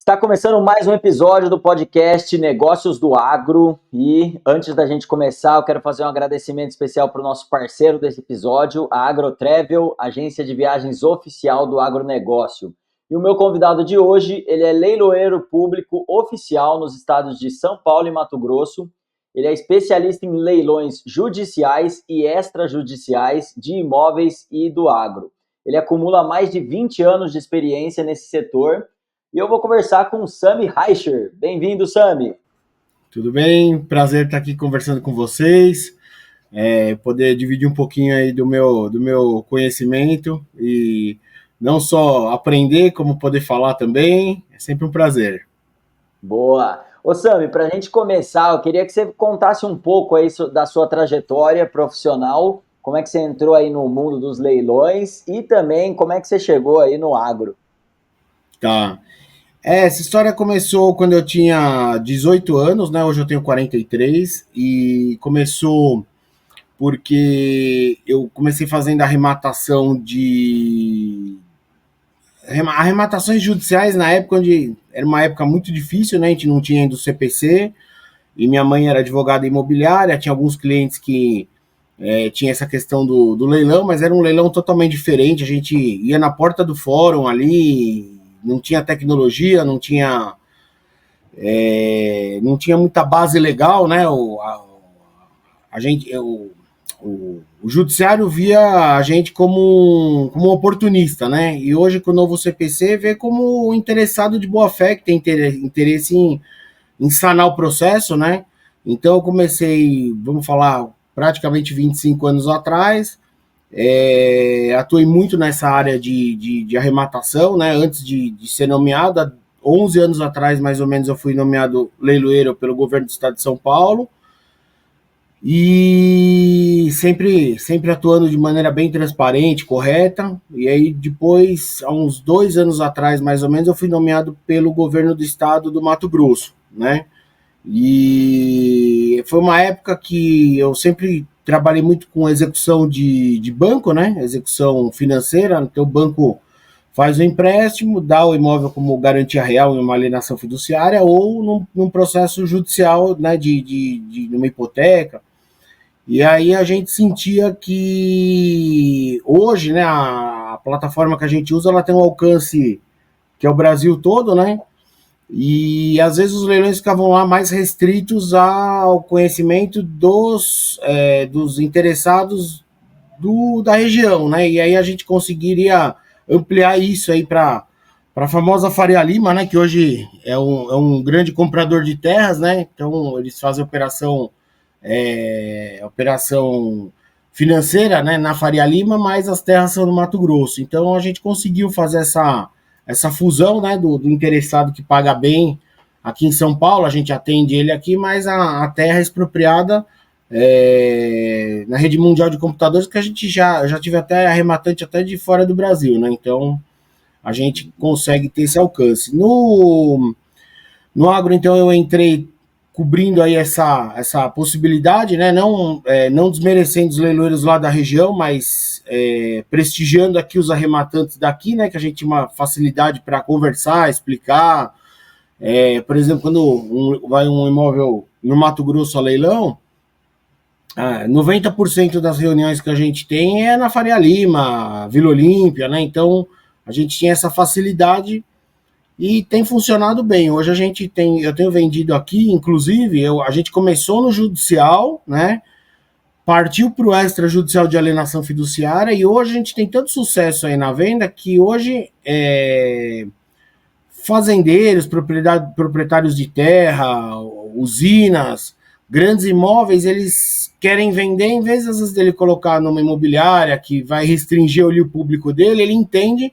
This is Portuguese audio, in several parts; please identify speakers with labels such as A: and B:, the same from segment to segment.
A: Está começando mais um episódio do podcast Negócios do Agro e antes da gente começar, eu quero fazer um agradecimento especial para o nosso parceiro desse episódio, a AgroTravel, agência de viagens oficial do agronegócio. E o meu convidado de hoje, ele é leiloeiro público oficial nos estados de São Paulo e Mato Grosso. Ele é especialista em leilões judiciais e extrajudiciais de imóveis e do agro. Ele acumula mais de 20 anos de experiência nesse setor. E eu vou conversar com o Sami Reicher. Bem-vindo, Sami.
B: Tudo bem? Prazer estar aqui conversando com vocês, poder dividir um pouquinho aí do meu conhecimento e não só aprender, como poder falar também. É sempre um prazer.
A: Boa. Ô, Sami, para a gente começar, eu queria que você contasse um pouco aí da sua trajetória profissional, como é que você entrou aí no mundo dos leilões e também como é que você chegou aí no agro.
B: Tá. Essa história começou quando eu tinha 18 anos, né? Hoje eu tenho 43 e começou porque eu comecei fazendo arrematações judiciais na época onde era uma época muito difícil, né? A gente não tinha ainda o CPC e minha mãe era advogada imobiliária, tinha alguns clientes que tinha essa questão do leilão, mas era um leilão totalmente diferente. A gente ia na porta do fórum ali, não tinha tecnologia, não tinha muita base legal, né? O judiciário via a gente como um oportunista, né? E hoje, com o novo CPC, vê como interessado de boa fé, que tem interesse em sanar o processo, né? Então, eu comecei, vamos falar, praticamente 25 anos atrás, atuei muito nessa área de arrematação, né? Antes de ser nomeado, há 11 anos atrás, mais ou menos, eu fui nomeado leiloeiro pelo governo do estado de São Paulo, e sempre atuando de maneira bem transparente, correta. E aí depois, há uns 2 anos atrás, mais ou menos, eu fui nomeado pelo governo do estado do Mato Grosso, né? E foi uma época que eu sempre trabalhei muito com execução de banco, né? Execução financeira. Então o banco faz o empréstimo, dá o imóvel como garantia real em uma alienação fiduciária ou num processo judicial, né? De numa hipoteca. E aí a gente sentia que hoje, né, a plataforma que a gente usa, ela tem um alcance que é o Brasil todo, né? E às vezes os leilões ficavam lá mais restritos ao conhecimento dos interessados da região, né? E aí a gente conseguiria ampliar isso aí para a famosa Faria Lima, né? Que hoje é um grande comprador de terras, né? Então eles fazem operação financeira, né, na Faria Lima, mas as terras são no Mato Grosso. Então a gente conseguiu fazer essa fusão, né, do interessado que paga bem aqui em São Paulo, a gente atende ele aqui, mas a terra expropriada na rede mundial de computadores, que a gente já tive até arrematante até de fora do Brasil, né? Então a gente consegue ter esse alcance. No agro, então, eu entrei cobrindo aí essa possibilidade, né? Não desmerecendo os leiloeiros lá da região, mas prestigiando aqui os arrematantes daqui, né? Que a gente tinha uma facilidade para conversar, explicar. Por exemplo, quando vai um imóvel no Mato Grosso a leilão, 90% das reuniões que a gente tem é na Faria Lima, Vila Olímpia, né? Então a gente tinha essa facilidade e tem funcionado bem. Hoje eu tenho vendido aqui, inclusive, a gente começou no judicial, né? Partiu para o extrajudicial de alienação fiduciária e hoje a gente tem tanto sucesso aí na venda que hoje fazendeiros, proprietários de terra, usinas, grandes imóveis, eles querem vender, em vez às vezes dele colocar numa imobiliária que vai restringir ali o público dele, ele entende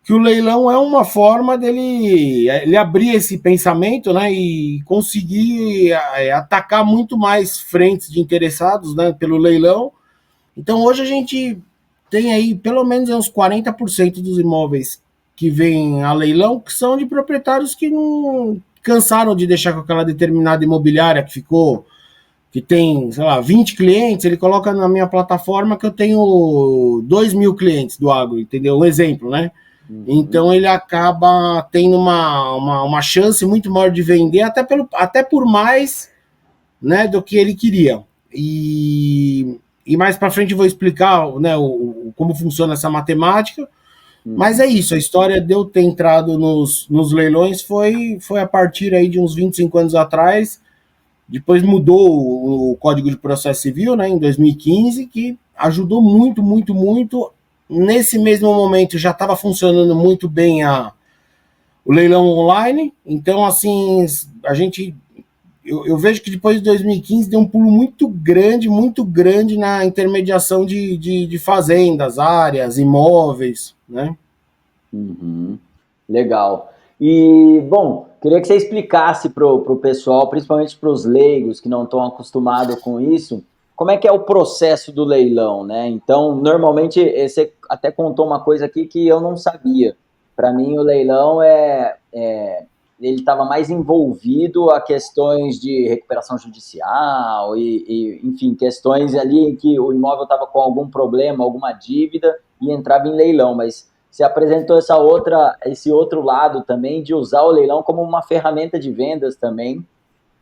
B: que o leilão é uma forma dele ele abrir esse pensamento, né, e conseguir atacar muito mais frentes de interessados, né, pelo leilão. Então hoje a gente tem aí pelo menos uns 40% dos imóveis que vêm a leilão que são de proprietários que não cansaram de deixar com aquela determinada imobiliária que tem, sei lá, 20 clientes, ele coloca na minha plataforma que eu tenho 2.000 clientes do agro, entendeu? Um exemplo, né? Então ele acaba tendo uma chance muito maior de vender, até por mais, né, do que ele queria. E mais para frente eu vou explicar, né, como funciona essa matemática. Mas é isso, a história de eu ter entrado nos leilões foi a partir aí de uns 25 anos atrás. Depois mudou o Código de Processo Civil, né, em 2015, que ajudou muito, muito, muito. Nesse mesmo momento já estava funcionando muito bem o leilão online. Então, assim, eu vejo que depois de 2015 deu um pulo muito grande na intermediação de fazendas, áreas, imóveis, né?
A: Legal. E, bom, queria que você explicasse para o pessoal, principalmente para os leigos que não estão acostumados com isso, como é que é o processo do leilão, né? Então, normalmente, você até contou uma coisa aqui que eu não sabia. Para mim, o leilão ele estava mais envolvido a questões de recuperação judicial enfim, questões ali em que o imóvel estava com algum problema, alguma dívida e entrava em leilão, mas você apresentou esse outro lado também de usar o leilão como uma ferramenta de vendas também.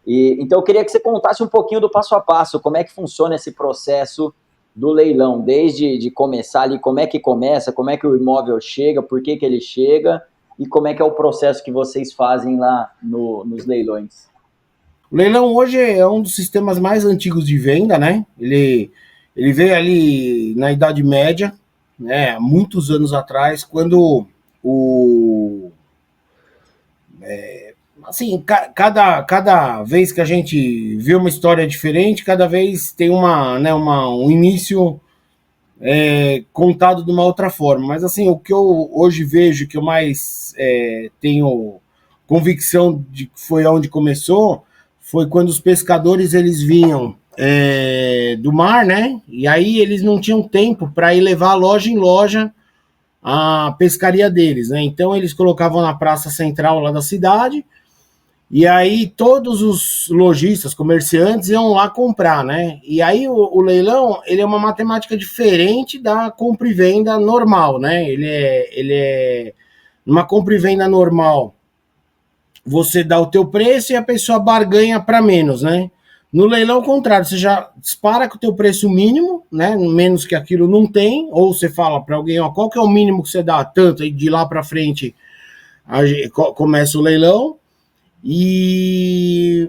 A: Então eu queria que você contasse um pouquinho do passo a passo, como é que funciona esse processo do leilão, desde de começar ali, como é que começa, como é que o imóvel chega, por que ele chega e como é que é o processo que vocês fazem lá nos leilões.
B: O leilão hoje é um dos sistemas mais antigos de venda, né? Ele veio ali na Idade Média, né? Muitos anos atrás, quando assim, cada vez que a gente vê uma história diferente, cada vez tem um início contado de uma outra forma. Mas assim, o que eu hoje vejo, que eu mais tenho convicção de que foi onde começou, foi quando os pescadores eles vinham do mar, né? E aí eles não tinham tempo para ir levar loja em loja a pescaria deles, né? Então eles colocavam na praça central lá da cidade. E aí todos os lojistas, comerciantes iam lá comprar, né? E aí o leilão, ele é uma matemática diferente da compra e venda normal, né? Ele é uma compra e venda normal. Você dá o teu preço e a pessoa barganha para menos, né? No leilão, ao contrário, você já dispara com o teu preço mínimo, né? Menos que aquilo não tem, ou você fala para alguém, ó, qual que é o mínimo que você dá? Tanto, e de lá para frente começa o leilão. E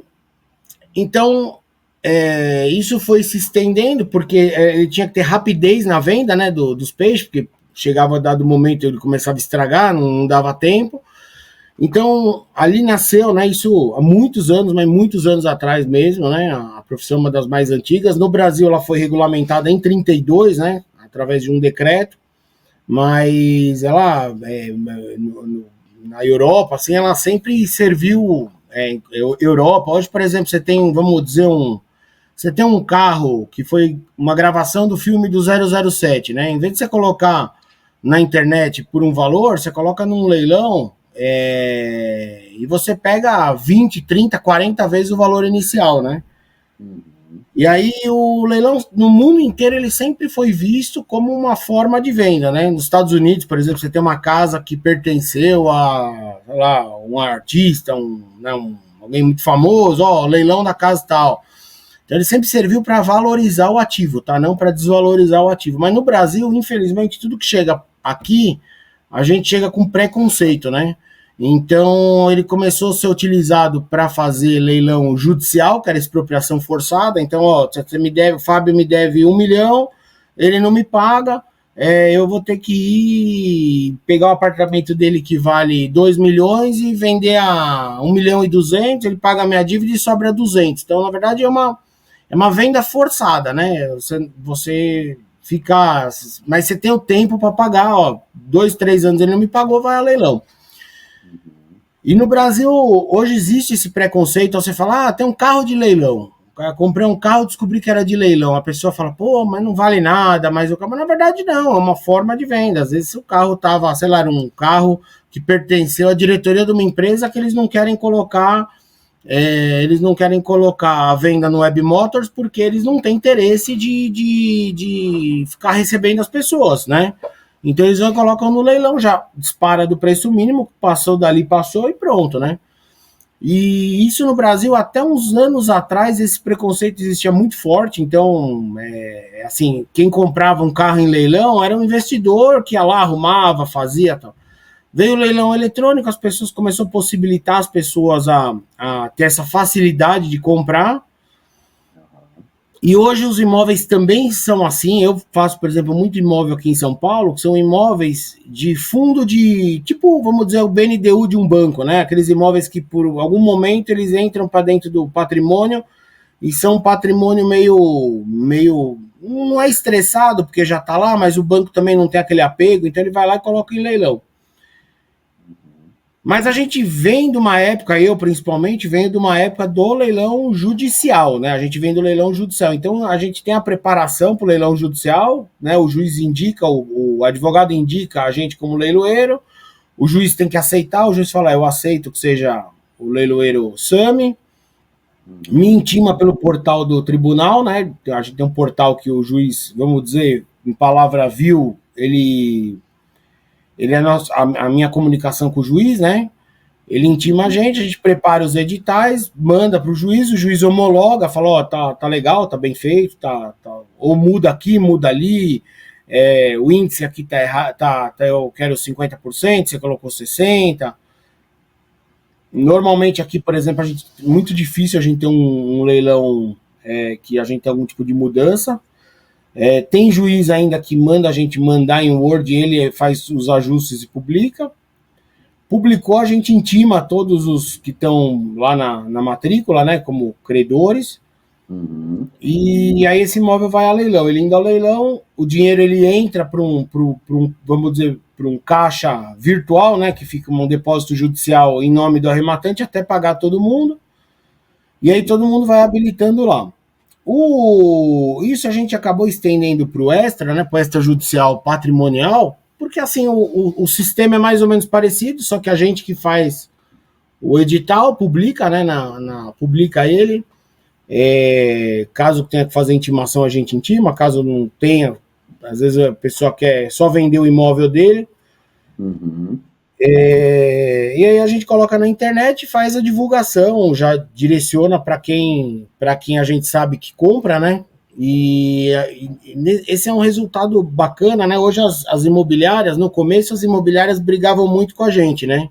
B: então isso foi se estendendo porque ele tinha que ter rapidez na venda, né, dos peixes, porque chegava a dado momento ele começava a estragar, não dava tempo. Então ali nasceu, né, isso há muitos anos, mas muitos anos atrás mesmo, né, a profissão é uma das mais antigas. No Brasil ela foi regulamentada em 32, né, através de um decreto, mas ela na Europa, assim, ela sempre serviu Europa. Hoje, por exemplo, você tem, vamos dizer, você tem um carro que foi uma gravação do filme do 007, né? Em vez de você colocar na internet por um valor, você coloca num leilão e você pega 20, 30, 40 vezes o valor inicial, né? E aí o leilão, no mundo inteiro, ele sempre foi visto como uma forma de venda, né? Nos Estados Unidos, por exemplo, você tem uma casa que pertenceu a, sei lá, um artista, alguém muito famoso, ó, leilão da casa tal. Então ele sempre serviu para valorizar o ativo, tá? Não para desvalorizar o ativo. Mas no Brasil, infelizmente, tudo que chega aqui, a gente chega com preconceito, né? Então ele começou a ser utilizado para fazer leilão judicial, que era expropriação forçada. Então, ó, você me deve, o Fábio me deve 1 milhão, ele não me paga, eu vou ter que ir pegar o apartamento dele que vale 2 milhões e vender a 1 milhão e 200, ele paga a minha dívida e sobra 200. Então, na verdade, é uma venda forçada, né? Você fica, mas você tem o tempo para pagar, ó, 2, 3 anos ele não me pagou, vai a leilão. E no Brasil, hoje existe esse preconceito, você fala, tem um carro de leilão. Comprei um carro, descobri que era de leilão. A pessoa fala, pô, mas não vale nada, mas o carro... Mas na verdade não, é uma forma de venda. Às vezes o carro tava, sei lá, era um carro que pertenceu à diretoria de uma empresa que eles não querem colocar a venda no Web Motors porque eles não têm interesse de ficar recebendo as pessoas, né? Então eles vão e colocam no leilão já, dispara do preço mínimo, passou dali, passou e pronto, né? E isso no Brasil, até uns anos atrás, esse preconceito existia muito forte. Então, assim, quem comprava um carro em leilão era um investidor que ia lá, arrumava, fazia tal. Veio o leilão eletrônico, as pessoas começaram a possibilitar as pessoas a ter essa facilidade de comprar. E hoje os imóveis também são assim. Eu faço, por exemplo, muito imóvel aqui em São Paulo, que são imóveis de fundo de, tipo, vamos dizer, o BNDU de um banco, né? Aqueles imóveis que por algum momento eles entram para dentro do patrimônio e são um patrimônio meio, não é estressado porque já está lá, mas o banco também não tem aquele apego, então ele vai lá e coloca em leilão. Mas a gente vem de uma época, eu principalmente, venho de uma época do leilão judicial, né? A gente vem do leilão judicial. Então a gente tem a preparação para o leilão judicial, né? O juiz indica, o advogado indica a gente como leiloeiro, o juiz tem que aceitar, o juiz fala, eu aceito que seja o leiloeiro SAMI, me intima pelo portal do tribunal, né? A gente tem um portal que o juiz, vamos dizer, em palavra vil, ele é a minha comunicação com o juiz, né? Ele intima a gente prepara os editais, manda para o juiz homologa, fala, ó, tá legal, tá bem feito, ou muda aqui, muda ali, o índice aqui tá errado, eu quero 50%, você colocou 60%. Normalmente aqui, por exemplo, muito difícil a gente ter um leilão que a gente tem algum tipo de mudança. Tem juiz ainda que manda a gente mandar em Word, ele faz os ajustes e publica. Publicou, a gente intima todos os que estão lá na matrícula, né, como credores.
A: Uhum.
B: E aí esse imóvel vai a leilão. Ele indo ao leilão, o dinheiro ele entra para um, vamos dizer, para um caixa virtual, né, que fica um depósito judicial em nome do arrematante até pagar todo mundo. E aí todo mundo vai habilitando lá. Isso a gente acabou estendendo para o extra, né, para o extrajudicial patrimonial, porque assim o sistema é mais ou menos parecido, só que a gente que faz o edital publica, né, publica ele. Caso tenha que fazer intimação, a gente intima, caso não tenha, às vezes a pessoa quer só vender o imóvel dele.
A: Uhum.
B: E aí a gente coloca na internet, faz a divulgação, já direciona para quem a gente sabe que compra, né? E esse é um resultado bacana, né? Hoje as imobiliárias, no começo as imobiliárias brigavam muito com a gente, né?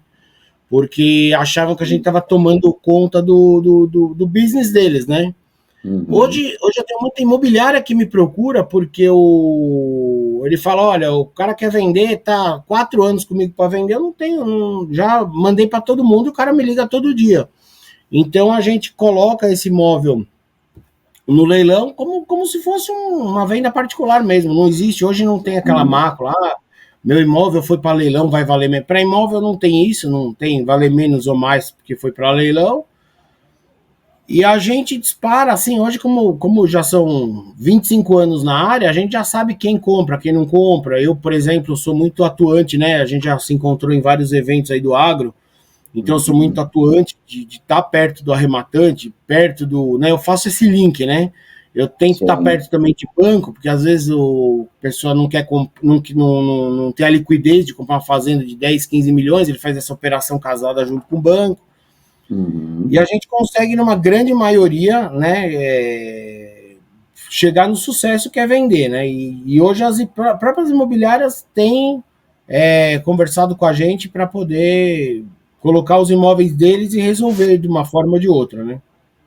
B: Porque achavam que a gente estava tomando conta do business deles, né?
A: Uhum.
B: Hoje eu tenho muita imobiliária que me procura porque ele fala, olha, o cara quer vender, tá 4 anos comigo para vender, eu não tenho, já mandei para todo mundo e o cara me liga todo dia. Então a gente coloca esse imóvel no leilão como se fosse uma venda particular mesmo, não existe, hoje não tem aquela mácula, meu imóvel foi para leilão, vai valer menos. Para imóvel não tem isso, não tem valer menos ou mais porque foi para leilão. E a gente dispara, assim, hoje como já são 25 anos na área, a gente já sabe quem compra, quem não compra. Eu, por exemplo, sou muito atuante, né? A gente já se encontrou em vários eventos aí do agro, então eu sou muito atuante de estar perto do arrematante, perto do... né? Eu faço esse link, né? Eu tento estar perto também de banco, porque às vezes o pessoal não quer não tem a liquidez de comprar uma fazenda de 10, 15 milhões, ele faz essa operação casada junto com o banco.
A: Uhum.
B: E a gente consegue, numa grande maioria, né, chegar no sucesso que é vender, né? E hoje as próprias imobiliárias têm conversado com a gente para poder colocar os imóveis deles e resolver de uma forma ou de outra, né?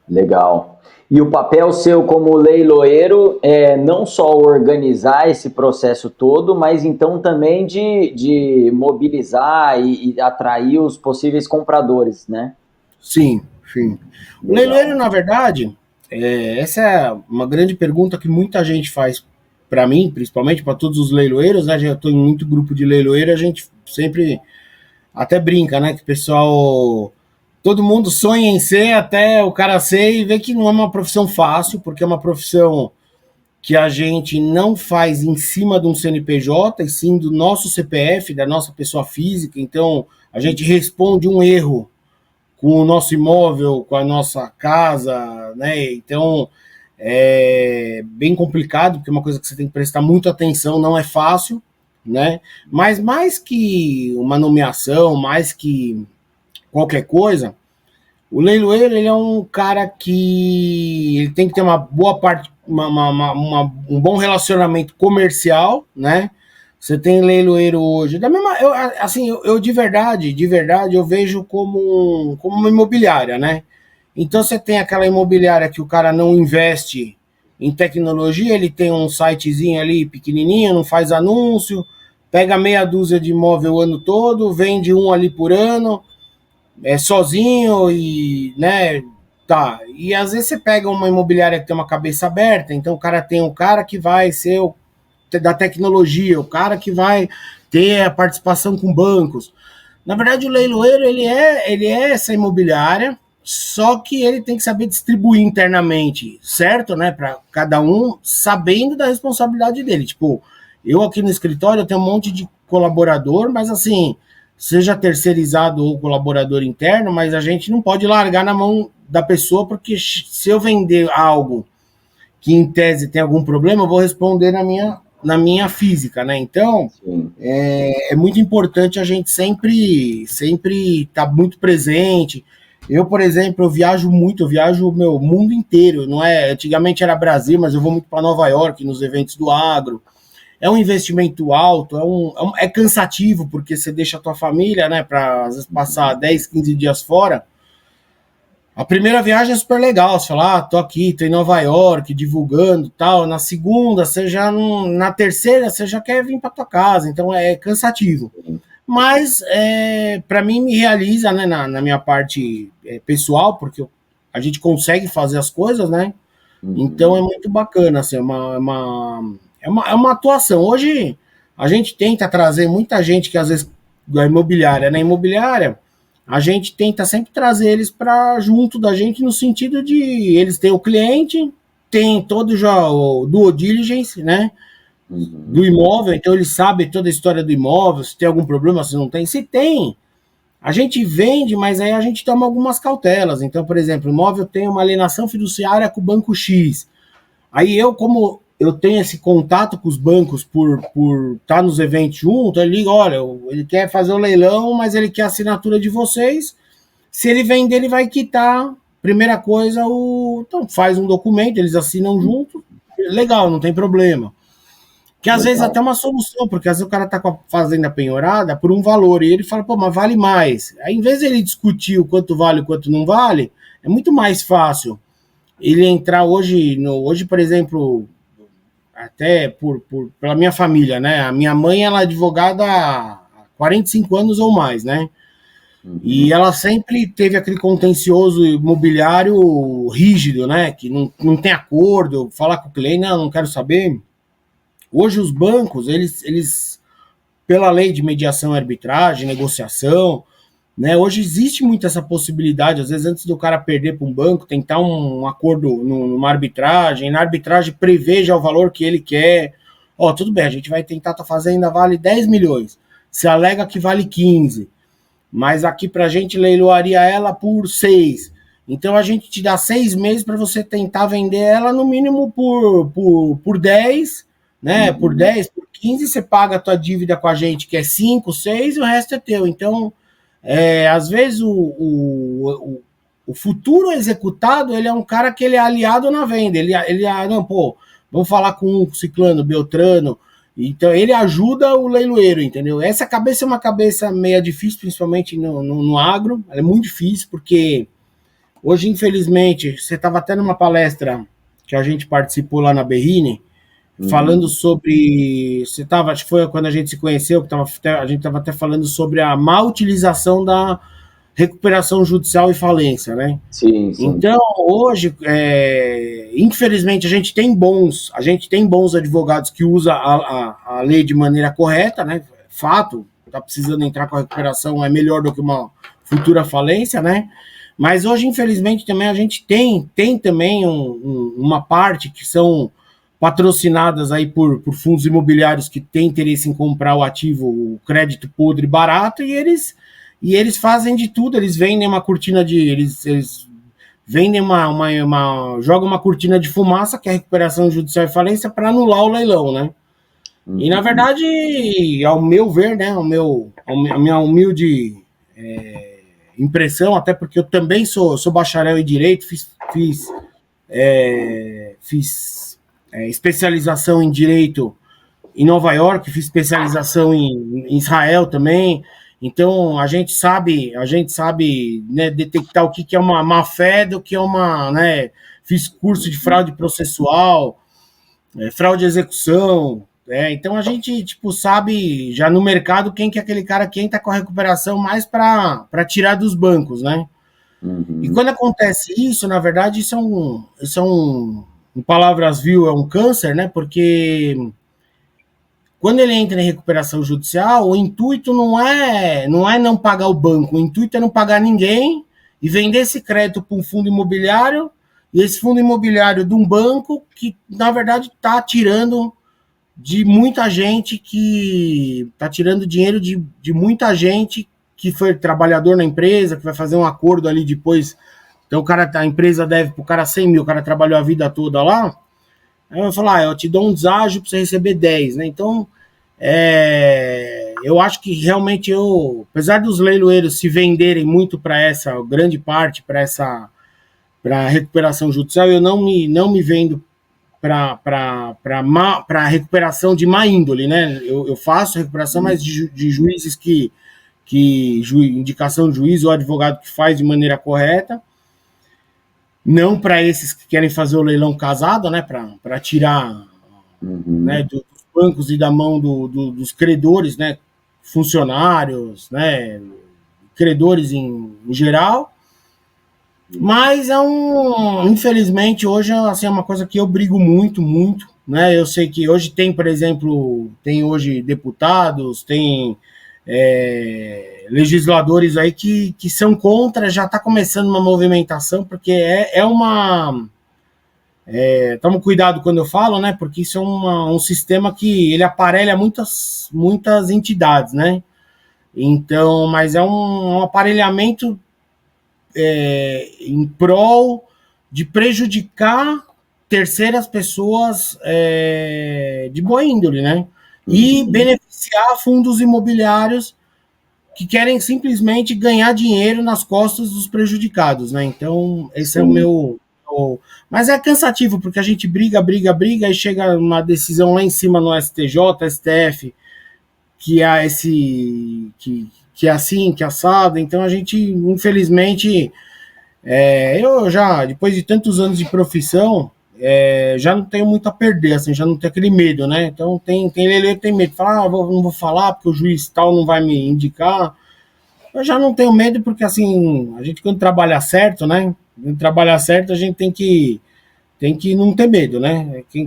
A: Legal. E o papel seu como leiloeiro é não só organizar esse processo todo, mas então também de mobilizar e atrair os possíveis compradores, né?
B: Sim, sim. O leiloeiro, na verdade, essa é uma grande pergunta que muita gente faz para mim, principalmente para todos os leiloeiros, né? Já estou em muito grupo de leiloeiro, a gente sempre até brinca, né? Que o pessoal, todo mundo sonha em ser até o cara ser e vê que não é uma profissão fácil, porque é uma profissão que a gente não faz em cima de um CNPJ, e sim do nosso CPF, da nossa pessoa física. Então, a gente responde um erro com o nosso imóvel, com a nossa casa, né? Então é bem complicado, porque é uma coisa que você tem que prestar muita atenção, não é fácil. né? Mas mais que uma nomeação, mais que qualquer coisa, o leiloeiro ele é um cara que ele tem que ter uma boa parte, um bom relacionamento comercial, né? Você tem leiloeiro hoje, da mesma, assim, eu de verdade, eu vejo como uma imobiliária, né? Então você tem aquela imobiliária que o cara não investe em tecnologia, ele tem um sitezinho ali pequenininho, não faz anúncio, pega meia dúzia de imóvel o ano todo, vende um ali por ano, sozinho e, né, tá. E às vezes você pega uma imobiliária que tem uma cabeça aberta, então o cara tem um cara que vai ser o da tecnologia, o cara que vai ter a participação com bancos. Na verdade, o leiloeiro ele é essa imobiliária, só que ele tem que saber distribuir internamente, certo, né, para cada um, sabendo da responsabilidade dele. Tipo, eu aqui no escritório eu tenho um monte de colaborador, mas assim, seja terceirizado ou colaborador interno, mas a gente não pode largar na mão da pessoa, porque se eu vender algo que em tese tem algum problema, eu vou responder na minha física, né? Então, é muito importante a gente sempre estar muito presente. Eu, por exemplo, eu viajo muito, eu viajo o meu mundo inteiro, não é? Antigamente era Brasil, mas eu vou muito para Nova York nos eventos do agro. É um investimento alto, é cansativo, porque você deixa a tua família, né, para às vezes passar 10, 15 dias fora. A primeira viagem é super legal, você fala, tô aqui, tô em Nova York, divulgando tal. Na segunda, você já não. Na terceira, você já quer vir para tua casa, então é cansativo. Mas para mim me realiza, né, na minha parte pessoal, porque a gente consegue fazer as coisas, né? Então é muito bacana, assim, é uma atuação. Hoje a gente tenta trazer muita gente que às vezes da imobiliária, né? Imobiliária, a gente tenta sempre trazer eles para junto da gente no sentido de eles têm o cliente, tem todo já o due diligence, né? Do imóvel, então eles sabem toda a história do imóvel, se tem algum problema, se não tem. Se tem, a gente vende, mas aí a gente toma algumas cautelas. Então, por exemplo, o imóvel tem uma alienação fiduciária com o banco X. Aí eu, como eu tenho esse contato com os bancos por estar nos eventos junto, ele liga, olha, ele quer fazer o leilão, mas ele quer a assinatura de vocês. Se ele vender, ele vai quitar. Primeira coisa, então faz um documento, eles assinam junto, legal, não tem problema. Que às vezes até uma solução, porque às vezes o cara tá com a fazenda penhorada por um valor, e ele fala, pô, mas vale mais. Aí, em vez de ele discutir o quanto vale e o quanto não vale, é muito mais fácil ele entrar hoje, hoje, por exemplo, até pela minha família, né? A minha mãe, ela é advogada há 45 anos ou mais, né? E ela sempre teve aquele contencioso imobiliário rígido, né? Que não tem acordo, falar com o cliente, não quero saber. Hoje os bancos, eles pela lei de mediação e arbitragem, negociação, né? Hoje existe muito essa possibilidade, às vezes antes do cara perder para um banco, tentar um acordo numa arbitragem, na arbitragem preveja o valor que ele quer. Ó, tudo bem, a gente vai tentar, tua fazenda vale 10 milhões, se alega que vale 15, mas aqui para a gente leiloaria ela por 6. Então a gente te dá 6 meses para você tentar vender ela no mínimo por 10, né? Por 10, por 15, você paga a tua dívida com a gente, que é 5, 6, e o resto é teu. Então, às vezes o futuro executado, ele é um cara que ele é aliado na venda. Ele não, pô, vamos falar com o Ciclano, Beltrano. Então ele ajuda o leiloeiro, entendeu? Essa cabeça é uma cabeça meio difícil, principalmente no agro. Ela é muito difícil, porque hoje, infelizmente, você estava até numa palestra que a gente participou lá na Berrine, falando sobre. Você estava, acho que foi quando a gente se conheceu, que a gente estava até falando sobre a má utilização da recuperação judicial e falência, né?
A: Sim, sim.
B: Então, hoje, infelizmente, a gente tem bons advogados que usam a lei de maneira correta, né? Fato, está precisando entrar com a recuperação, é melhor do que uma futura falência, né? Mas hoje, infelizmente, também a gente tem também uma parte que são patrocinadas aí por fundos imobiliários que têm interesse em comprar o ativo, o crédito podre barato, e eles fazem de tudo, eles vendem uma cortina de. Eles vendem jogam uma cortina de fumaça, que é a recuperação judicial e falência, para anular o leilão, né? E, na verdade, ao meu ver, né, a minha humilde impressão, até porque eu também sou bacharel em Direito, fiz especialização em Direito em Nova York, fiz especialização em Israel também. Então a gente sabe, né, detectar o que é uma má fé do que é uma, né, fiz curso de fraude processual, fraude de execução. Então a gente tipo sabe já no mercado quem que é aquele cara, quem está com a recuperação mais para tirar dos bancos, né? E quando acontece isso, na verdade, isso é em palavras vil, é um câncer, né? Porque quando ele entra em recuperação judicial, o intuito não pagar o banco, o intuito é não pagar ninguém e vender esse crédito para um fundo imobiliário, e esse fundo imobiliário de um banco que, na verdade, está tirando de muita gente, que está tirando dinheiro de muita gente que foi trabalhador na empresa, que vai fazer um acordo ali depois. Então a empresa deve para o cara 100 mil, o cara trabalhou a vida toda lá, aí eu vou falar, eu te dou um deságio para você receber 10, né? Então, eu acho que realmente apesar dos leiloeiros se venderem muito para essa, grande parte, para recuperação judicial, eu não me vendo para recuperação de má índole, né? Eu faço recuperação, mas de juízes indicação de juiz ou advogado que faz de maneira correta, não para esses que querem fazer o leilão casado, né? Para tirar né, dos bancos e da mão dos credores, né? Funcionários, né? Credores em geral. Mas infelizmente, hoje assim, é uma coisa que eu brigo muito, muito, né? Eu sei que hoje tem, por exemplo, tem hoje deputados, tem legisladores aí que são contra, já está começando uma movimentação, porque toma cuidado quando eu falo, né? Porque isso é um sistema que ele aparelha muitas entidades, né? Então, mas é um aparelhamento em prol de prejudicar terceiras pessoas de boa índole, né? E beneficiar fundos imobiliários que querem simplesmente ganhar dinheiro nas costas dos prejudicados, né? Então, esse é o meu... Mas é cansativo, porque a gente briga, e chega uma decisão lá em cima no STJ, STF, que é que é assim, que é assado. Então a gente, infelizmente, eu já, depois de tantos anos de profissão, já não tenho muito a perder, assim, já não tenho aquele medo, né? Então tem leiloeiro que tem medo, fala, não vou falar porque o juiz tal não vai me indicar. Eu já não tenho medo porque, assim, a gente quando trabalha certo, né? Quando trabalhar certo, a gente tem que não ter medo, né? Quem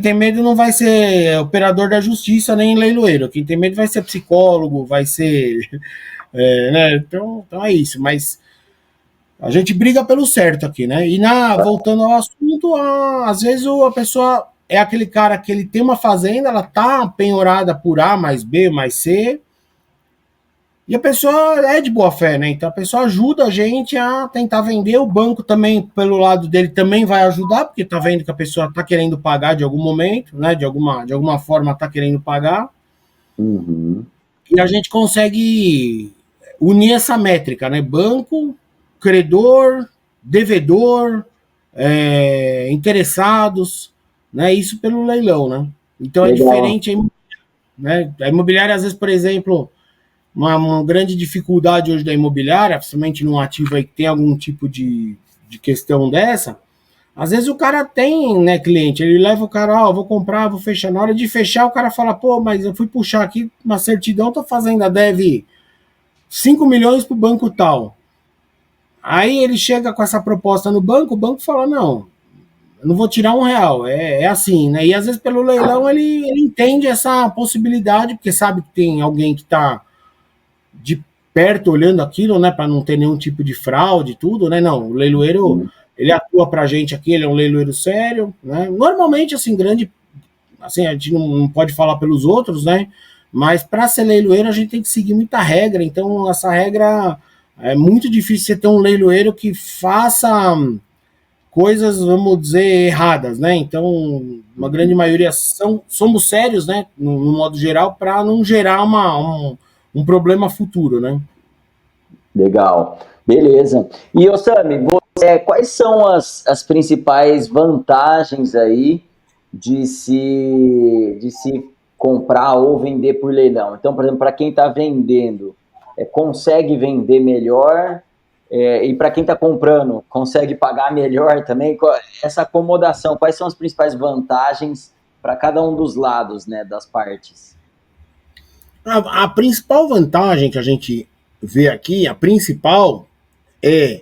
B: tem medo não vai ser operador da justiça nem leiloeiro. Quem tem medo vai ser psicólogo, vai ser. Né? Então é isso. Mas a gente briga pelo certo aqui, né? E voltando ao assunto, às vezes a pessoa é aquele cara que ele tem uma fazenda, ela tá penhorada por A mais B mais C, e a pessoa é de boa fé, né? Então a pessoa ajuda a gente a tentar vender. O banco também, pelo lado dele, também vai ajudar, porque tá vendo que a pessoa está querendo pagar de algum momento, né? De alguma forma está querendo pagar. E a gente consegue unir essa métrica, né? Banco, credor, devedor, interessados, né? Isso pelo leilão, né? Então é diferente, né? A imobiliária, às vezes, por exemplo, uma grande dificuldade hoje da imobiliária, principalmente num ativo aí que tem algum tipo de questão dessa, às vezes o cara tem, né, cliente, ele leva o cara, vou comprar, vou fechar. Na hora de fechar, o cara fala, pô, mas eu fui puxar aqui uma certidão, tua fazenda deve 5 milhões pro banco tal. Aí ele chega com essa proposta no banco, o banco fala, não, eu não vou tirar R$1, é assim, né? E às vezes pelo leilão ele entende essa possibilidade, porque sabe que tem alguém que está de perto olhando aquilo, né, para não ter nenhum tipo de fraude, tudo, né? Não, o leiloeiro, ele atua pra gente aqui, ele é um leiloeiro sério, né? Normalmente, assim, assim, a gente não pode falar pelos outros, né? Mas para ser leiloeiro a gente tem que seguir muita regra, então essa regra é muito difícil você ter um leiloeiro que faça coisas, vamos dizer, erradas, né? Então, uma grande maioria somos sérios, né? No modo geral, para não gerar um problema futuro, né?
A: Legal. Beleza. E, Osami, quais são as principais vantagens aí de se comprar ou vender por leilão? Então, por exemplo, para quem está vendendo, consegue vender melhor, e para quem está comprando, consegue pagar melhor também? Essa acomodação, quais são as principais vantagens para cada um dos lados, né, das partes?
B: A principal vantagem que a gente vê aqui, a principal, é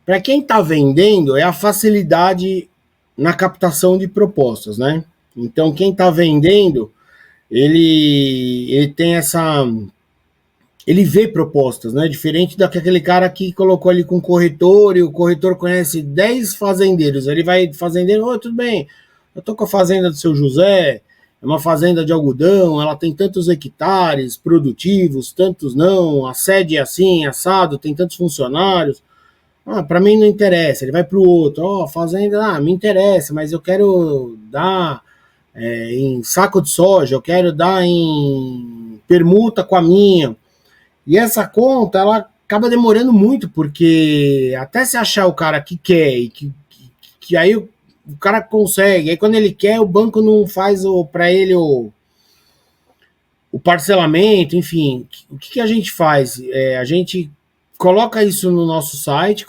B: para quem está vendendo, é a facilidade na captação de propostas, né? Então, quem está vendendo, ele tem essa. Ele vê propostas, né? Diferente daquele cara que colocou ali com o corretor e o corretor conhece 10 fazendeiros. Ele vai, fazendeiro, oi, tudo bem, eu tô com a fazenda do seu José, é uma fazenda de algodão, ela tem tantos hectares produtivos, tantos não, a sede é assim, assado, tem tantos funcionários. Ah, para mim não interessa. Ele vai para o outro. Ó, oh, fazenda, me interessa, mas eu quero dar em saco de soja, eu quero dar em permuta com a minha. E essa conta, ela acaba demorando muito, porque até se achar o cara que quer e que aí o cara consegue. Aí quando ele quer, o banco não faz para ele o parcelamento, enfim. O que a gente faz? A gente coloca isso no nosso site,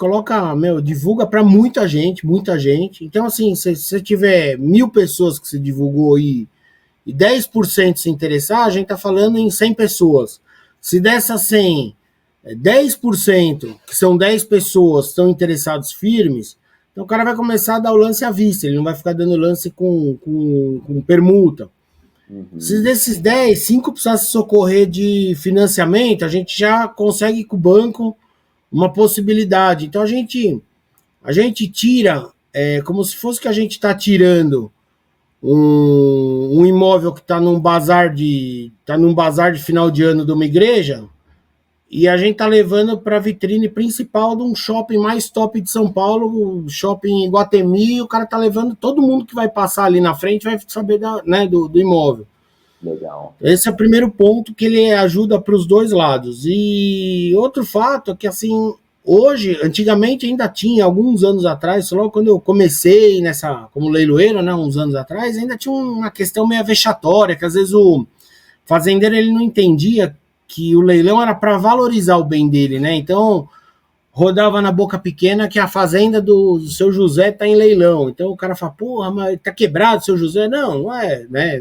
B: divulga para muita gente, muita gente. Então, assim, se você tiver 1.000 pessoas que você divulgou e 10% se interessar, a gente está falando em 100 pessoas. Se dessas 100, 10%, que são 10 pessoas, estão interessados firmes, então o cara vai começar a dar o lance à vista, ele não vai ficar dando lance com permuta.
A: Uhum.
B: Se desses 10, 5 precisassem socorrer de financiamento, a gente já consegue com o banco uma possibilidade. Então a gente tira, como se fosse que a gente está tirando um imóvel que está num bazar de final de ano de uma igreja, e a gente está levando para a vitrine principal de um shopping mais top de São Paulo, o shopping Iguatemi, e o cara está levando todo mundo que vai passar ali na frente vai saber do imóvel.
A: Legal.
B: Esse é o primeiro ponto, que ele ajuda para os dois lados. E outro fato é que, assim, hoje, antigamente ainda tinha, alguns anos atrás, logo quando eu comecei como leiloeiro, né, uns anos atrás, ainda tinha uma questão meio vexatória, que às vezes o fazendeiro ele não entendia que o leilão era para valorizar o bem dele, né? Então, rodava na boca pequena que a fazenda do seu José está em leilão. Então o cara fala, porra, mas tá quebrado o seu José? Não, não é, né?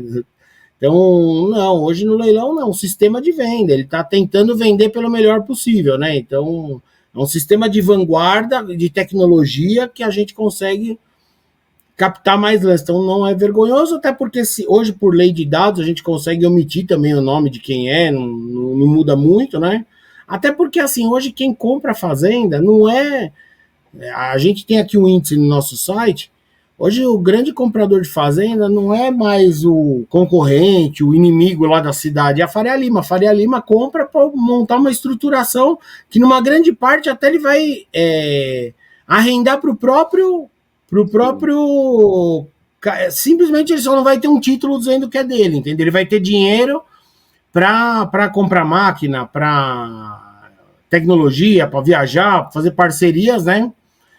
B: Então, não, hoje no leilão não, um sistema de venda, ele está tentando vender pelo melhor possível, né? Então, é um sistema de vanguarda, de tecnologia, que a gente consegue captar mais lance. Então, não é vergonhoso, até porque hoje, por lei de dados, a gente consegue omitir também o nome de quem não muda muito, né? Até porque, assim, hoje quem compra fazenda não é... A gente tem aqui um índice no nosso site. Hoje o grande comprador de fazenda não é mais o concorrente, o inimigo lá da cidade, é a Faria Lima. A Faria Lima compra para montar uma estruturação que, numa grande parte, até ele vai arrendar para o próprio. Simplesmente ele só não vai ter um título dizendo que é dele, entendeu? Ele vai ter dinheiro para comprar máquina, para tecnologia, para viajar, pra fazer parcerias, né?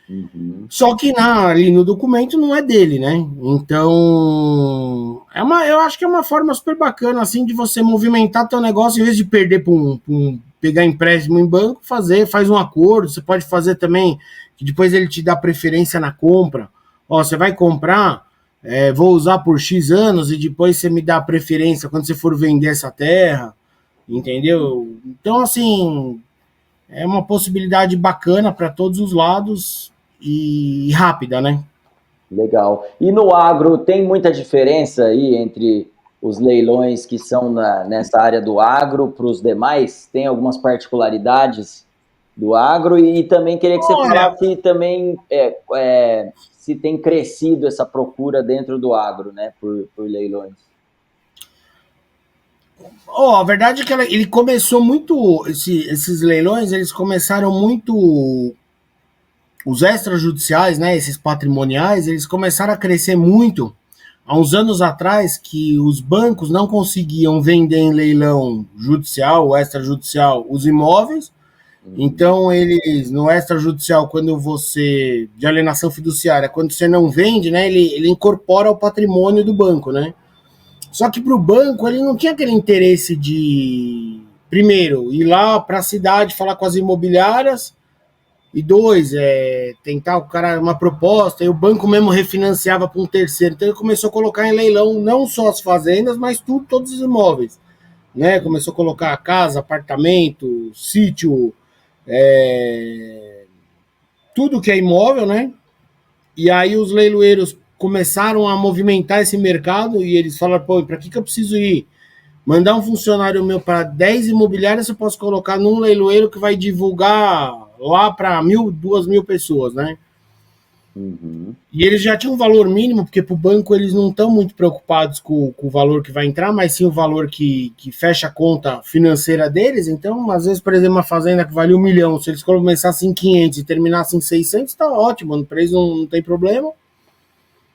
A: Uhum.
B: Só que ali no documento não é dele, né? Então, eu acho que é uma forma super bacana assim de você movimentar teu negócio, em vez de perder pegar empréstimo em banco, faz um acordo. Você pode fazer também que depois ele te dá preferência na compra. Ó, você vai comprar, vou usar por X anos e depois você me dá preferência quando você for vender essa terra, entendeu? Então, assim, é uma possibilidade bacana para todos os lados e rápida, né?
A: Legal. E no agro, tem muita diferença aí entre os leilões que são nessa área do agro para os demais? Tem algumas particularidades do agro? E também queria que você
B: Olha,
A: falasse também se tem crescido essa procura dentro do agro, né, por leilões.
B: a verdade é que ele começou muito. Esses leilões eles começaram muito os extrajudiciais, né, esses patrimoniais, eles começaram a crescer muito há uns anos atrás, que os bancos não conseguiam vender em leilão judicial ou extrajudicial os imóveis. Então, eles, no extrajudicial, quando você, de alienação fiduciária, quando você não vende, né, ele incorpora o patrimônio do banco, né? Só que para o banco, ele não tinha aquele interesse de, primeiro, ir lá para a cidade falar com as imobiliárias, e dois, tentar o cara uma proposta, e o banco mesmo refinanciava para um terceiro. Então ele começou a colocar em leilão não só as fazendas, mas tudo, todos os imóveis. Né? Começou a colocar casa, apartamento, sítio, tudo que é imóvel, né? E aí os leiloeiros começaram a movimentar esse mercado e eles falaram, pô, para que eu preciso ir? Mandar um funcionário meu para 10 imobiliárias, eu posso colocar num leiloeiro que vai divulgar lá para 1.000, 2.000 pessoas, né?
A: Uhum.
B: E eles já tinham um valor mínimo, porque para o banco eles não estão muito preocupados com o valor que vai entrar, mas sim o valor que fecha a conta financeira deles. Então, às vezes, por exemplo, uma fazenda que vale 1 milhão, se eles começassem em 500 e terminassem em 600, está ótimo, para eles não tem problema.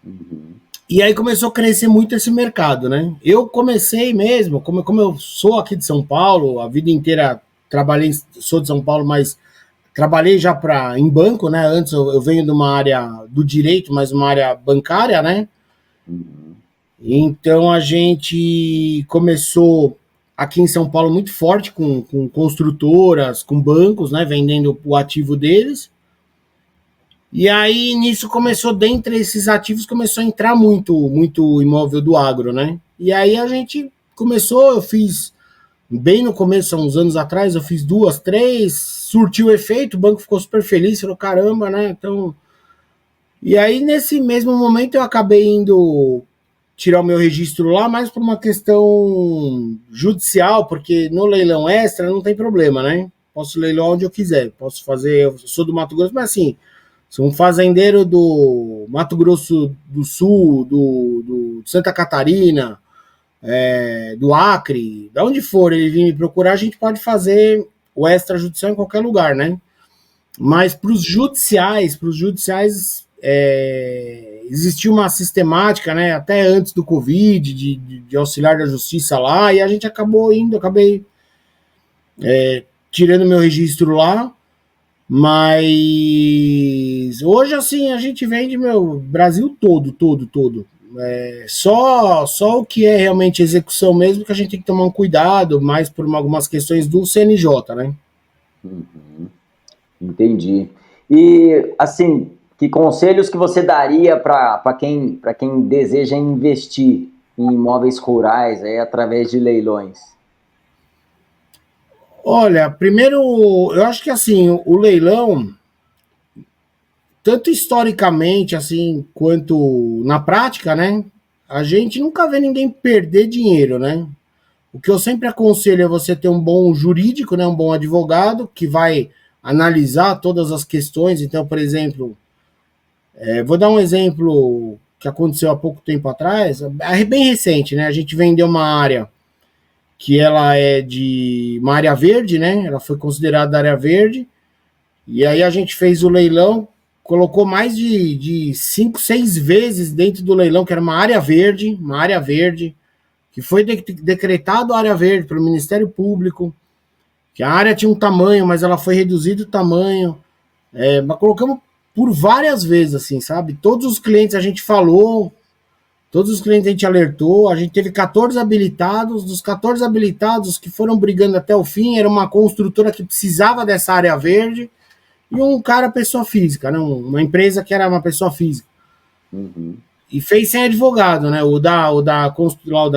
A: Uhum.
B: E aí começou a crescer muito esse mercado, né? Eu comecei mesmo, como eu sou aqui de São Paulo, a vida inteira trabalhei, sou de São Paulo, mas trabalhei já em banco, né? Antes eu venho de uma área do direito, mas uma área bancária, né?
A: Uhum.
B: Então a gente começou aqui em São Paulo muito forte com construtoras, com bancos, né? Vendendo o ativo deles. E aí, nisso começou, dentre esses ativos, começou a entrar muito imóvel do agro, né? E aí a gente começou, eu fiz, bem no começo, há uns anos atrás, eu fiz 2, 3, surtiu o efeito, o banco ficou super feliz, falou, caramba, né? Então... E aí, nesse mesmo momento, eu acabei indo tirar o meu registro lá, mais por uma questão judicial, porque no leilão extra não tem problema, né? Posso leiloar onde eu quiser, posso fazer, eu sou do Mato Grosso, mas assim... Se um fazendeiro do Mato Grosso do Sul, do Santa Catarina, do Acre, de onde for ele vir me procurar, a gente pode fazer o extrajudicial em qualquer lugar, né? Mas para os judiciais, existia uma sistemática, né? Até antes do Covid, de auxiliar da justiça lá, e a gente acabei tirando meu registro lá. Mas hoje, assim, a gente vende, meu, Brasil todo. Só o que é realmente execução mesmo que a gente tem que tomar um cuidado, mais por algumas questões do CNJ, né?
A: Uhum. Entendi. E, assim, que conselhos que você daria para quem deseja investir em imóveis rurais aí, através de leilões?
B: Olha, primeiro, eu acho que assim, o leilão, tanto historicamente, assim, quanto na prática, né? A gente nunca vê ninguém perder dinheiro, né? O que eu sempre aconselho é você ter um bom jurídico, né, um bom advogado que vai analisar todas as questões. Então, por exemplo, vou dar um exemplo que aconteceu há pouco tempo atrás, é bem recente, né? A gente vendeu uma área que ela é de uma área verde, né? Ela foi considerada área verde. E aí a gente fez o leilão, colocou mais de 5, 6 vezes dentro do leilão, que era uma área verde, que foi decretado área verde pelo Ministério Público, que a área tinha um tamanho, mas ela foi reduzido o tamanho. Mas colocamos por várias vezes, assim, sabe? Todos os clientes a gente falou, todos os clientes a gente alertou, a gente teve 14 habilitados, dos 14 habilitados que foram brigando até o fim, era uma construtora que precisava dessa área verde, e um cara, pessoa física, né? Uma empresa que era uma pessoa física.
A: Uhum.
B: E fez sem advogado, né? O da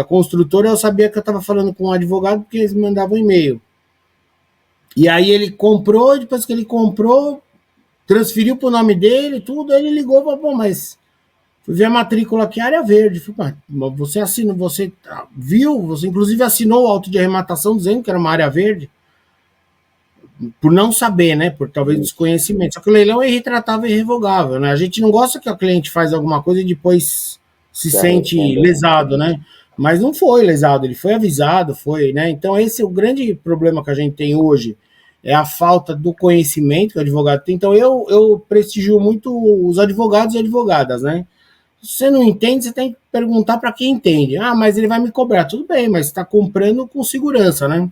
B: construtora eu sabia que eu estava falando com um advogado porque eles me mandavam um e-mail. E aí ele comprou, depois que ele comprou, transferiu pro nome dele, tudo, aí ele ligou e falou, bom, mas fui ver a matrícula aqui, área verde. Falei, mas você assinou, você viu, você inclusive assinou o auto de arrematação dizendo que era uma área verde, por não saber, né? Por talvez desconhecimento. Só que o leilão é irretratável e irrevogável, né? A gente não gosta que o cliente faz alguma coisa e depois se sente lesado, né? Mas não foi lesado, ele foi avisado, foi, né? Então esse é o grande problema que a gente tem hoje é a falta do conhecimento que o advogado tem. Então eu prestigio muito os advogados e advogadas, né? Se você não entende, você tem que perguntar para quem entende. Ah, mas ele vai me cobrar. Tudo bem, mas você está comprando com segurança, né?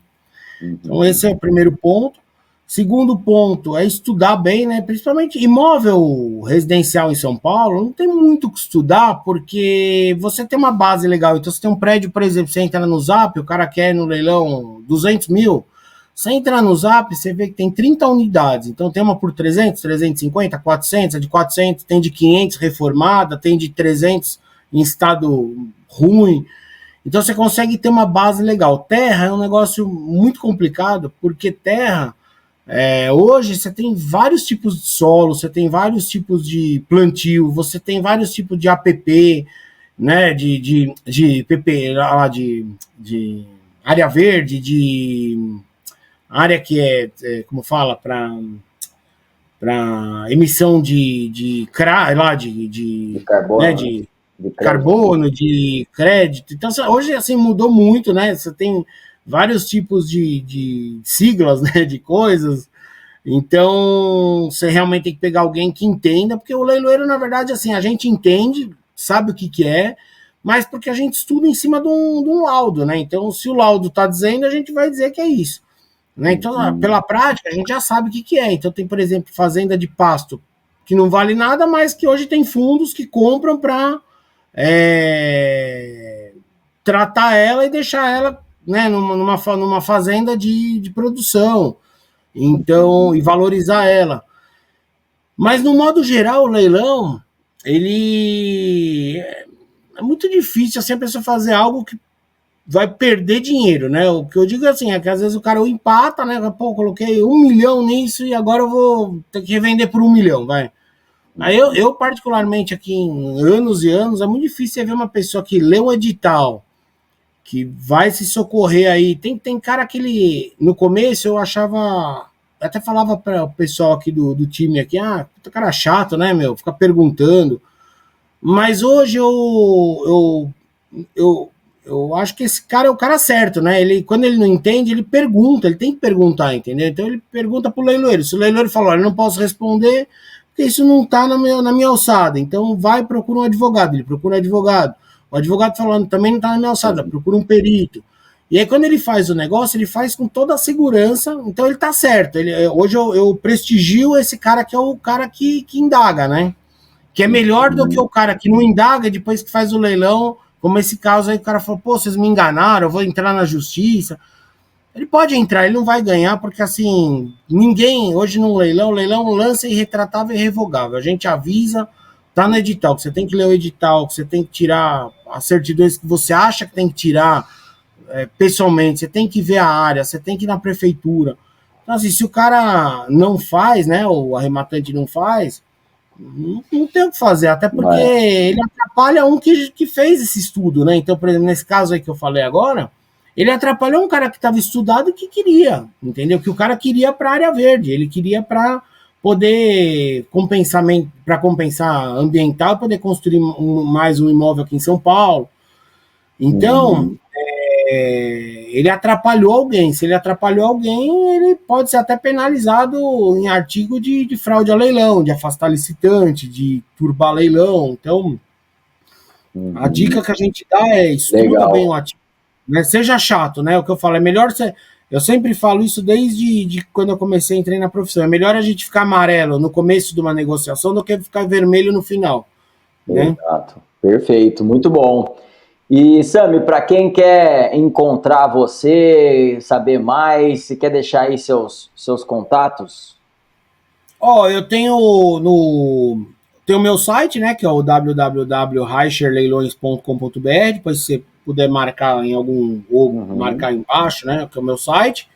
B: Então esse é o primeiro ponto. Segundo ponto é estudar bem, né? Principalmente imóvel residencial em São Paulo, não tem muito o que estudar, porque você tem uma base legal. Então, você tem um prédio, por exemplo, você entra no Zap, o cara quer no leilão 200 mil. Você entra no Zap, você vê que tem 30 unidades. Então, tem uma por 300, 350, 400, a de 400, tem de 500 reformada, tem de 300 em estado ruim. Então, você consegue ter uma base legal. Terra é um negócio muito complicado, porque terra hoje você tem vários tipos de solo, você tem vários tipos de plantio, você tem vários tipos de APP, né, de PP, lá de área verde, de área que como fala, para emissão
A: De carbono,
B: né,
A: de
B: carbono, de crédito. Então, hoje assim mudou muito, né? Você tem vários tipos de siglas, né, de coisas. Então, você realmente tem que pegar alguém que entenda, porque o leiloeiro, na verdade, assim, a gente entende, sabe o que é, mas porque a gente estuda em cima de um laudo, né? Então, se o laudo está dizendo, a gente vai dizer que é isso. Né? Então, pela prática, a gente já sabe o que é. Então, tem, por exemplo, fazenda de pasto, que não vale nada, mas que hoje tem fundos que compram para tratar ela e deixar ela, né, numa fazenda de produção. Então, e valorizar ela. Mas, no modo geral, o leilão, ele é muito difícil assim a pessoa fazer algo que vai perder dinheiro, né? O que eu digo assim, é que às vezes o cara empata, né? Pô, coloquei 1 milhão nisso e agora eu vou ter que revender por 1 milhão, vai. Aí eu particularmente aqui em anos e anos, é muito difícil você ver uma pessoa que lê um edital, que vai se socorrer aí. Tem cara que ele, no começo eu achava, até falava para o pessoal aqui do time aqui, cara chato, né, meu, fica perguntando. Mas hoje eu acho que esse cara é o cara certo, né? Ele, quando ele não entende, ele pergunta, ele tem que perguntar, entendeu? Então ele pergunta pro leiloeiro. Se o leiloeiro falou, olha, eu não posso responder, porque isso não está na minha alçada. Então vai, procura um advogado. Ele procura um advogado. O advogado falando, também não está na minha alçada, procura um perito. E aí, quando ele faz o negócio, ele faz com toda a segurança, então ele tá certo. Hoje eu prestigio esse cara que é o cara que indaga, né? Que é melhor do que o cara que não indaga depois que faz o leilão, como esse caso aí, o cara falou, pô, vocês me enganaram, eu vou entrar na justiça. Ele pode entrar, ele não vai ganhar, porque assim, ninguém, hoje num leilão, o leilão lança irretratável e irrevogável. A gente avisa, tá no edital, que você tem que ler o edital, que você tem que tirar as certidões que você acha que tem que tirar pessoalmente, você tem que ver a área, você tem que ir na prefeitura. Então, assim, se o cara não faz, né, o arrematante não faz, não tem o que fazer, até porque ele atrapalha um que fez esse estudo, né? Então, por exemplo, nesse caso aí que eu falei agora, ele atrapalhou um cara que estava estudado e que queria, entendeu? Que o cara queria para a área verde, ele queria para poder para compensar ambiental, poder construir mais um imóvel aqui em São Paulo. Então, ele atrapalhou alguém. Se ele atrapalhou alguém, ele pode ser até penalizado em artigo de fraude a leilão, de afastar licitante, de turbar leilão. Então, a dica que a gente dá é estuda bem o ativo. Né? Seja chato, né? O que eu falo, é melhor ser. Eu sempre falo isso desde quando eu comecei a entrar na profissão. É melhor a gente ficar amarelo no começo de uma negociação do que ficar vermelho no final. Né?
A: Exato. Perfeito, muito bom. E, Sami, para quem quer encontrar você, saber mais, se quer deixar aí seus contatos?
B: Eu tenho o meu site, né, que é o www.reicherleilões.com.br, depois se você puder marcar em marcar embaixo, né, que é o meu site.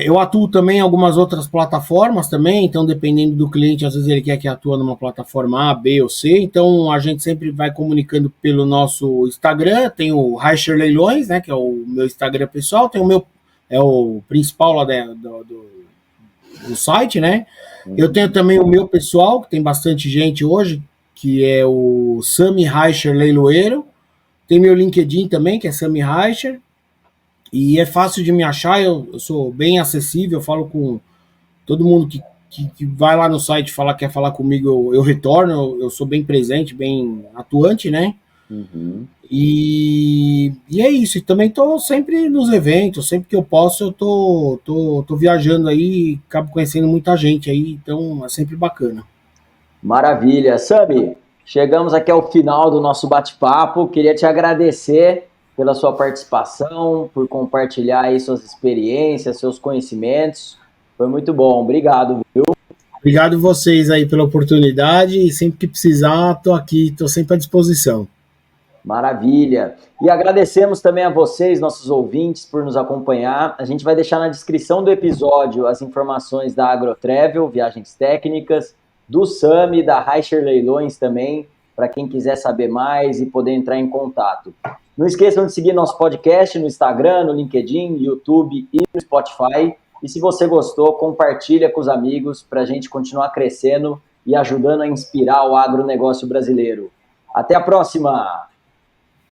B: Eu atuo também em algumas outras plataformas também, então dependendo do cliente, às vezes ele quer que atue numa plataforma A, B ou C, então a gente sempre vai comunicando pelo nosso Instagram, tem o Reicher Leilões, né, que é o meu Instagram pessoal, tem o meu, é o principal lá do site, né, eu tenho também o meu pessoal, que tem bastante gente hoje, que é o Sami Reicher Leiloeiro, tem meu LinkedIn também, que é Sami Reicher. E é fácil de me achar, eu sou bem acessível, eu falo com todo mundo que vai lá no site falar quer falar comigo, eu retorno, eu sou bem presente, bem atuante, né?
A: Uhum.
B: E é isso, e também tô sempre nos eventos, sempre que eu posso, eu tô viajando aí, acabo conhecendo muita gente aí, então é sempre bacana.
A: Maravilha. Sami, chegamos aqui ao final do nosso bate-papo. Queria te agradecer pela sua participação, por compartilhar aí suas experiências, seus conhecimentos. Foi muito bom. Obrigado.
B: Obrigado vocês aí pela oportunidade e sempre que precisar, tô aqui, tô sempre à disposição.
A: Maravilha. E agradecemos também a vocês, nossos ouvintes, por nos acompanhar. A gente vai deixar na descrição do episódio as informações da AgroTravel, viagens técnicas, do SAMI, da Reicher Leilões também, para quem quiser saber mais e poder entrar em contato. Não esqueçam de seguir nosso podcast no Instagram, no LinkedIn, YouTube e no Spotify. E se você gostou, compartilha com os amigos para a gente continuar crescendo e ajudando a inspirar o agronegócio brasileiro. Até a próxima!